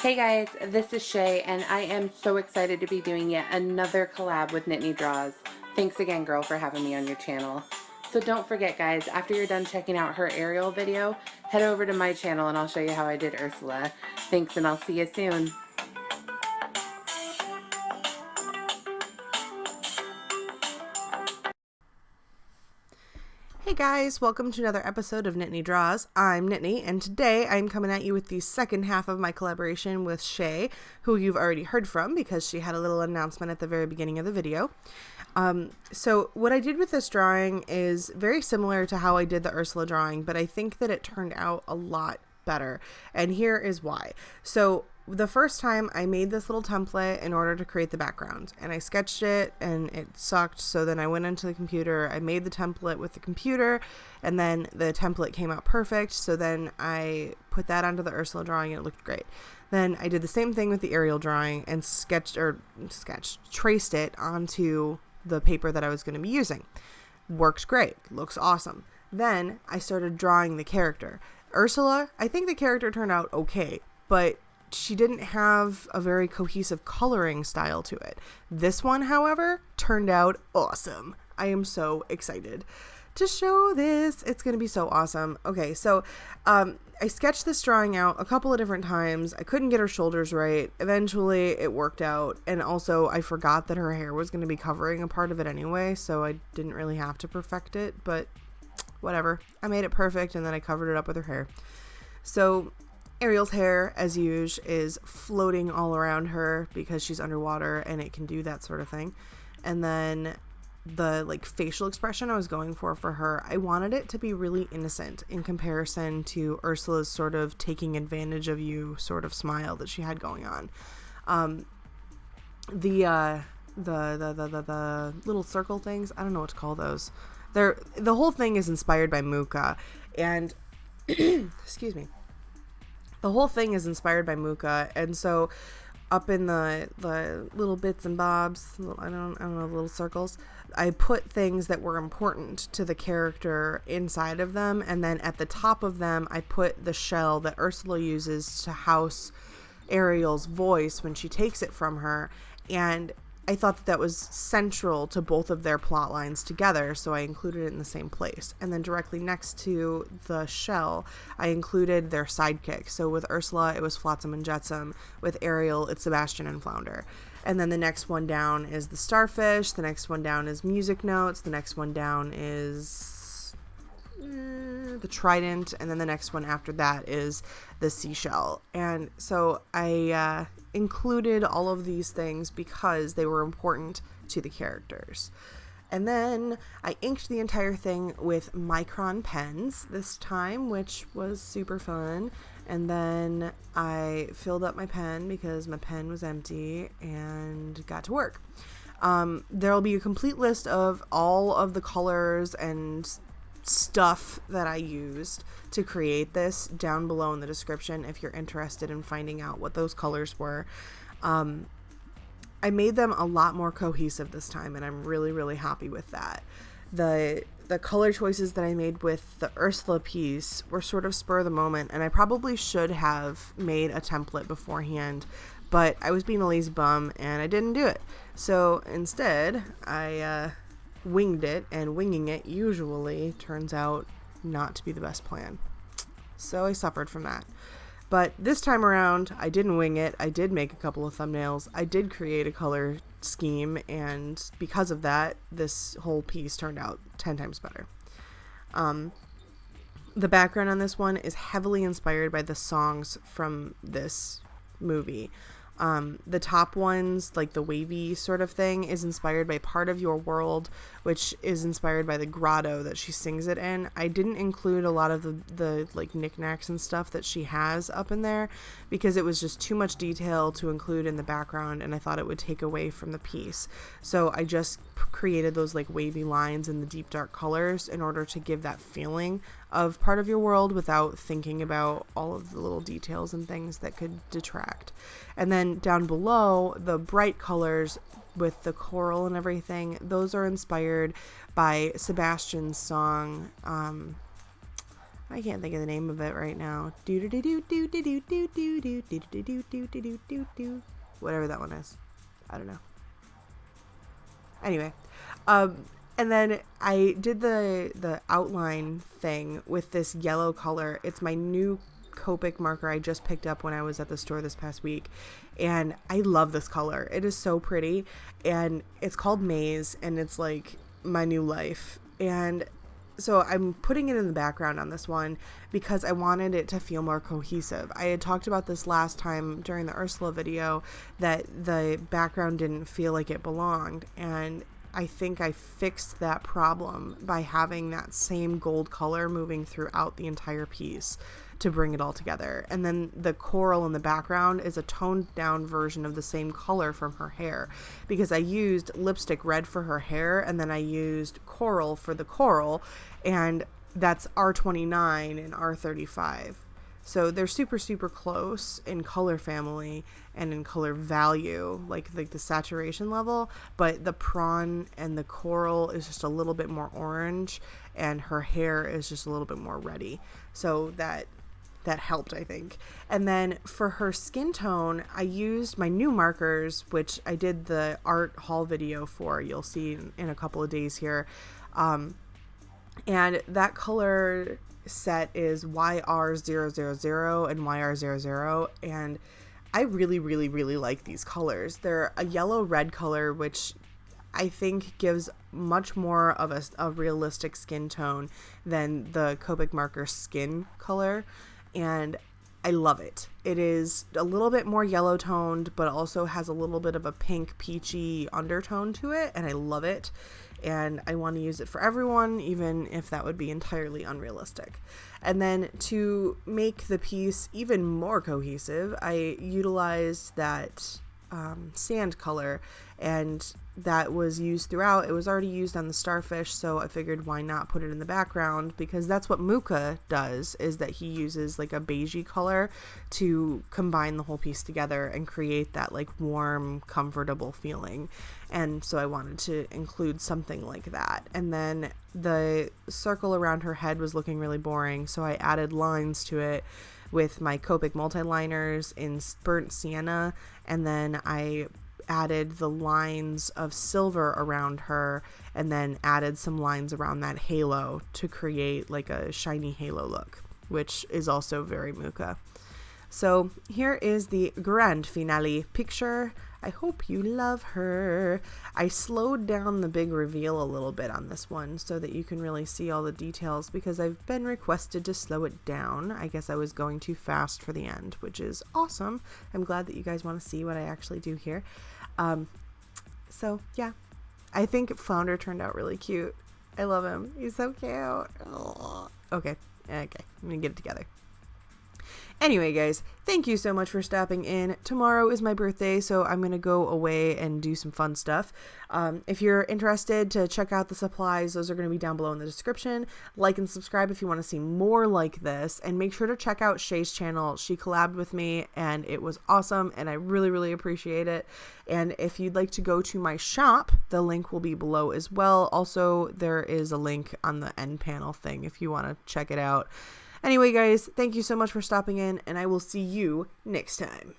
Hey guys, this is Shae, and I am so excited to be doing yet another collab with Nittani Draws. Thanks again, girl, for having me on your channel. So don't forget, guys, after you're done checking out her Ariel video, head over to my channel and I'll show you how I did Ursula. Thanks, and I'll see you soon. Hey guys, welcome to another episode of Nittani Draws. I'm Nittani, and today I'm coming at you with the second half of my collaboration with Shae, who you've already heard from because she had a little announcement at the very beginning of the video. So what I did with this drawing is very similar to how I did the Ursula drawing, but I think that it turned out a lot better, and here is why. So the first time I made this little template in order to create the background, and I sketched it and it sucked, so then I went into the computer, I made the template with the computer, and then the template came out perfect, so then I put that onto the Ursula drawing and it looked great. Then I did the same thing with the Ariel drawing and traced it onto the paper that I was going to be using. Worked great, looks awesome. Then I started drawing the character. Ursula, I think the character turned out okay, but she didn't have a very cohesive coloring style to it. This one, however, turned out awesome. I am so excited to show this. It's going to be so awesome. Okay, so I sketched this drawing out a couple of different times. I couldn't get her shoulders right. Eventually, it worked out. And also, I forgot that her hair was going to be covering a part of it anyway, so I didn't really have to perfect it, but whatever. I made it perfect, and then I covered it up with her hair. So Ariel's hair, as usual, is floating all around her because she's underwater and it can do that sort of thing. And then the facial expression I was going for her, I wanted it to be really innocent in comparison to Ursula's sort of taking advantage of you sort of smile that she had going on. The little circle things, I don't know what to call those. The whole thing is inspired by Muka, and excuse me. The whole thing is inspired by Muka, and so up in the little bits and bobs, I don't know, little circles, I put things that were important to the character inside of them, and then at the top of them, I put the shell that Ursula uses to house Ariel's voice when she takes it from her, and I thought that was central to both of their plot lines together, so I included it in the same place. And then directly next to the shell, I included their sidekick. So with Ursula, it was Flotsam and Jetsam. With Ariel, it's Sebastian and Flounder. And then the next one down is the starfish. The next one down is music notes. The next one down is the trident, and then the next one after that is the seashell. And so I included all of these things because they were important to the characters. And then I inked the entire thing with micron pens this time, which was super fun. And then I filled up my pen because my pen was empty and got to work. There'll be a complete list of all of the colors and stuff that I used to create this down below in the description if you're interested in finding out what those colors were. I made them a lot more cohesive this time, and I'm really, really happy with that. The color choices that I made with the Ursula piece were sort of spur of the moment, and I probably should have made a template beforehand, but I was being a lazy bum and I didn't do it. So instead, I winged it, and winging it usually turns out not to be the best plan. So I suffered from that. But this time around, I didn't wing it. I did make a couple of thumbnails. I did create a color scheme, and because of that, this whole piece turned out 10 times better. The background on this one is heavily inspired by the songs from this movie. The top ones, like the wavy sort of thing, is inspired by Part of Your World, which is inspired by the grotto that she sings it in. I didn't include a lot of the knickknacks and stuff that she has up in there because it was just too much detail to include in the background, and I thought it would take away from the piece. So I just created those wavy lines in the deep dark colors in order to give that feeling of Part of Your World without thinking about all of the little details and things that could detract. And then down below, the bright colors with the coral and everything, those are inspired by Sebastian's song. I can't think of the name of it right now. Do do do do do do do do do do do do do do do do do. Whatever that one is. I don't know. Anyway, and then I did the outline thing with this yellow color. It's my new Copic marker I just picked up when I was at the store this past week, and I love this color. It is so pretty, and it's called Maze, and it's like my new life. And so I'm putting it in the background on this one because I wanted it to feel more cohesive. I had talked about this last time during the Ursula video, that the background didn't feel like it belonged, and I think I fixed that problem by having that same gold color moving throughout the entire piece to bring it all together. And then the coral in the background is a toned down version of the same color from her hair, because I used lipstick red for her hair, and then I used coral for the coral, and that's R29 and R35. So they're super, super close in color family and in color value, like the saturation level, but the prawn and the coral is just a little bit more orange, and her hair is just a little bit more reddy. So that helped, I think. And then for her skin tone, I used my new markers, which I did the art haul video for. You'll see in a couple of days here. And that color set is YR000 and YR00. And I really, really, really like these colors. They're a yellow-red color, which I think gives much more of a realistic skin tone than the Copic marker skin color. And I love it. It is a little bit more yellow toned, but also has a little bit of a pink peachy undertone to it, and I love it. And I want to use it for everyone, even if that would be entirely unrealistic. And then to make the piece even more cohesive, I utilized that sand color, and that was used throughout. It was already used on the starfish, so I figured why not put it in the background, because that's what Muka does, is that he uses like a beigey color to combine the whole piece together and create that like warm, comfortable feeling. And so I wanted to include something like that. And then the circle around her head was looking really boring, so I added lines to it with my Copic multi-liners in burnt sienna, and then I added the lines of silver around her, and then added some lines around that halo to create like a shiny halo look, which is also very Muka. So here is the grand finale picture. I hope you love her. I slowed down the big reveal a little bit on this one so that you can really see all the details, because I've been requested to slow it down. I guess I was going too fast for the end, which is awesome. I'm glad that you guys want to see what I actually do here. So yeah, I think Flounder turned out really cute. I love him. He's so cute. Oh. Okay, I'm gonna get it together. Anyway, guys, thank you so much for stopping in. Tomorrow is my birthday, so I'm going to go away and do some fun stuff. If you're interested to check out the supplies, those are going to be down below in the description. Like and subscribe if you want to see more like this, and make sure to check out Shae's channel. She collabed with me, and it was awesome, and I really, really appreciate it. And if you'd like to go to my shop, the link will be below as well. Also, there is a link on the end panel thing if you want to check it out. Anyway, guys, thank you so much for stopping in, and I will see you next time.